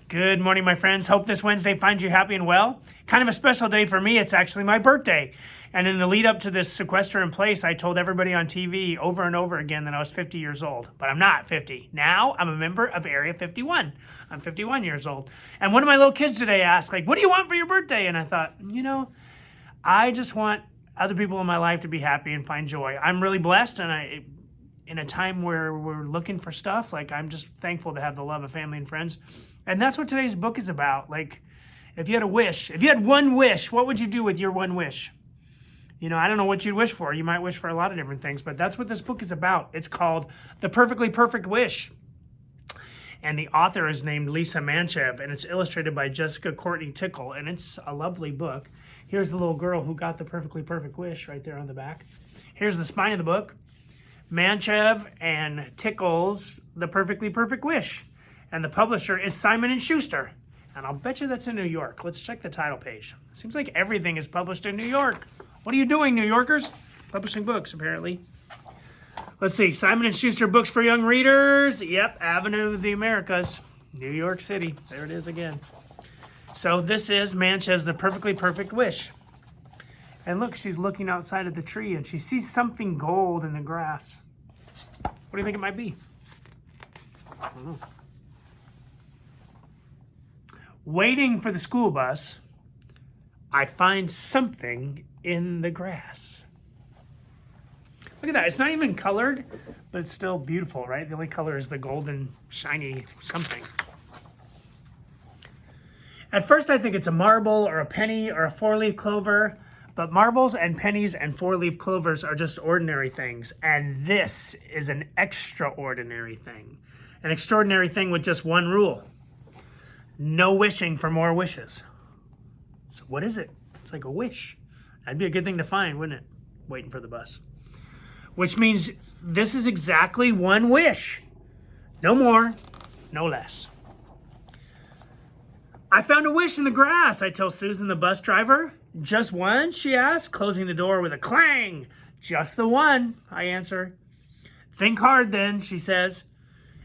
Good morning, my friends. Hope this Wednesday finds you happy and well. Kind of a special day for me. It's actually my birthday. And in the lead up to this sequester in place, I told everybody on TV over and over again that I was 50 years old. But I'm not 50. Now I'm a member of Area 51. I'm 51 years old. And one of my little kids today asked, what do you want for your birthday? And I thought, I just want other people in my life to be happy and find joy. I'm really blessed, and in a time where we're looking for stuff, I'm just thankful to have the love of family and friends. And that's what today's book is about. If you had a wish, if you had one wish, what would you do with your one wish? I don't know what you'd wish for. You might wish for a lot of different things, but that's what this book is about. It's called The Perfectly Perfect Wish. And the author is named Lisa Mantchev, and it's illustrated by Jessica Courtney Tickle, and it's a lovely book. Here's the little girl who got the perfectly perfect wish right there on the back. Here's the spine of the book. Mantchev and Tickle's The Perfectly Perfect Wish. And the publisher is Simon & Schuster. And I'll bet you that's in New York. Let's check the title page. Seems like everything is published in New York. What are you doing, New Yorkers? Publishing books, apparently. Let's see. Simon & Schuster Books for Young Readers. Yep, Avenue of the Americas. New York City. There it is again. So this is Mantchev's The Perfectly Perfect Wish. And look, she's looking outside of the tree, and she sees something gold in the grass. What do you think it might be? I don't know. Waiting for the school bus, I find something in the grass. Look at that. It's not even colored, but it's still beautiful, right? The only color is the golden, shiny something. At first, I think it's a marble or a penny or a four-leaf clover, but marbles and pennies and four-leaf clovers are just ordinary things, and this is an extraordinary thing. An extraordinary thing with just one rule. No wishing for more wishes. So what is it? It's like a wish. That'd be a good thing to find, wouldn't it? Waiting for the bus. Which means this is exactly one wish. No more, no less. I found a wish in the grass, I tell Susan, the bus driver. Just one, she asks, closing the door with a clang. Just the one, I answer. Think hard then, she says.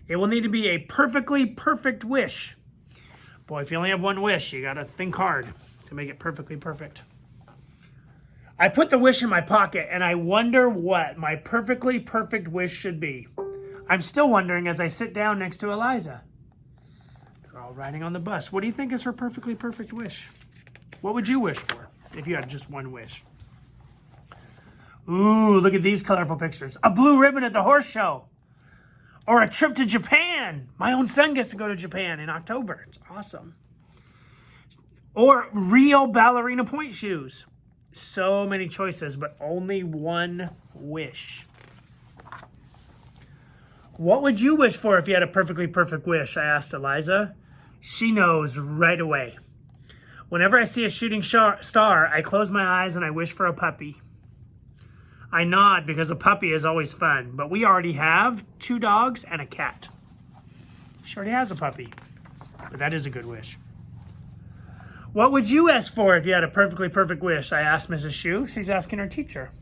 It will need to be a perfectly perfect wish. Boy, if you only have one wish, you gotta think hard to make it perfectly perfect. I put the wish in my pocket, and I wonder what my perfectly perfect wish should be. I'm still wondering as I sit down next to Eliza. They're all riding on the bus. What do you think is her perfectly perfect wish? What would you wish for if you had just one wish? Ooh, look at these colorful pictures. A blue ribbon at the horse show. Or a trip to Japan. My own son gets to go to Japan in October. It's awesome. Or Rio ballerina point shoes. So many choices, but only one wish. What would you wish for if you had a perfectly perfect wish? I asked Eliza. She knows right away. Whenever I see a shooting star, I close my eyes and I wish for a puppy. I nod because a puppy is always fun, but we already have 2 dogs and a cat. She already has a puppy, but that is a good wish. What would you ask for if you had a perfectly perfect wish? I asked Mrs. Shu. She's asking her teacher.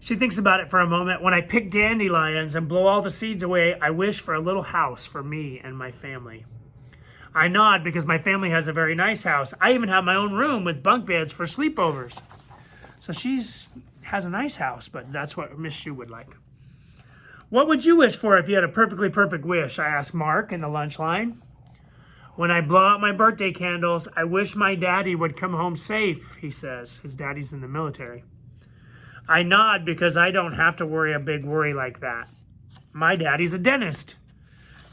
She thinks about it for a moment. When I pick dandelions and blow all the seeds away, I wish for a little house for me and my family. I nod because my family has a very nice house. I even have my own room with bunk beds for sleepovers. So has a nice house, but that's what Miss Shu would like. What would you wish for if you had a perfectly perfect wish? I asked Mark in the lunch line. When I blow out my birthday candles, I wish my daddy would come home safe, he says. His daddy's in the military. I nod because I don't have to worry a big worry like that. My daddy's a dentist.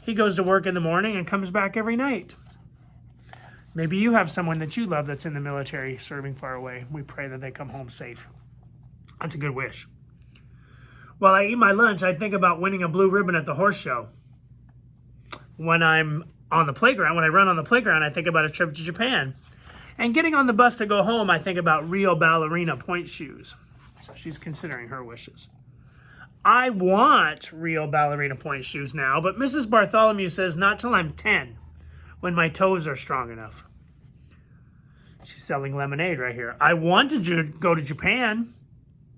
He goes to work in the morning and comes back every night. Maybe you have someone that you love that's in the military serving far away. We pray that they come home safe. That's a good wish. While I eat my lunch, I think about winning a blue ribbon at the horse show. When I'm on the playground, when I run on the playground, I think about a trip to Japan. And getting on the bus to go home, I think about Rio ballerina point shoes. So she's considering her wishes. I want Rio ballerina point shoes now, but Mrs. Bartholomew says not till I'm 10, when my toes are strong enough. She's selling lemonade right here. I wanted to go to Japan,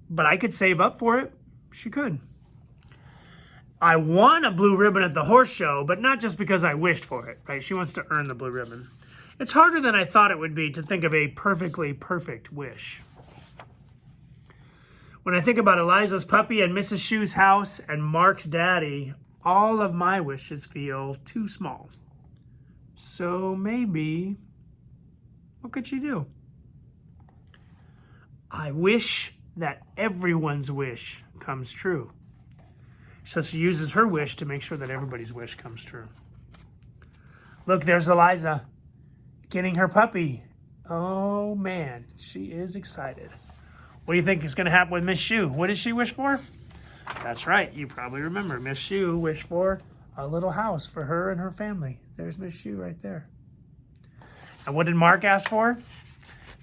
but I could save up for it. She could. I won a blue ribbon at the horse show, but not just because I wished for it, right? She wants to earn the blue ribbon. It's harder than I thought it would be to think of a perfectly perfect wish. When I think about Eliza's puppy and Mrs. Shu's house and Mark's daddy, all of my wishes feel too small. So maybe, what could she do? I wish that everyone's wish comes true. So she uses her wish to make sure that everybody's wish comes true. Look, there's Eliza getting her puppy. Oh man, she is excited. What do you think is going to happen with Miss Shu? What did she wish for? That's right, you probably remember. Miss Shu wished for a little house for her and her family. There's Miss Shu right there. And what did Mark ask for?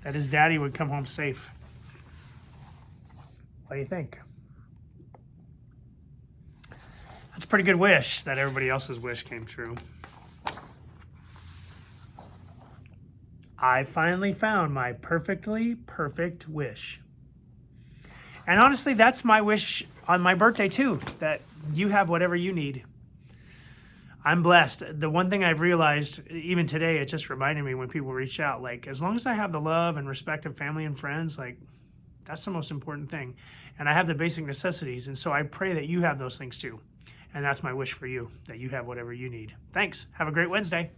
That his daddy would come home safe. What do you think? That's a pretty good wish that everybody else's wish came true. I finally found my perfectly perfect wish. And honestly, that's my wish on my birthday too, that you have whatever you need. I'm blessed. The one thing I've realized, even today, it just reminded me when people reach out, like, as long as I have the love and respect of family and friends, like, that's the most important thing. And I have the basic necessities, and so I pray that you have those things too. And that's my wish for you, that you have whatever you need. Thanks. Have a great Wednesday.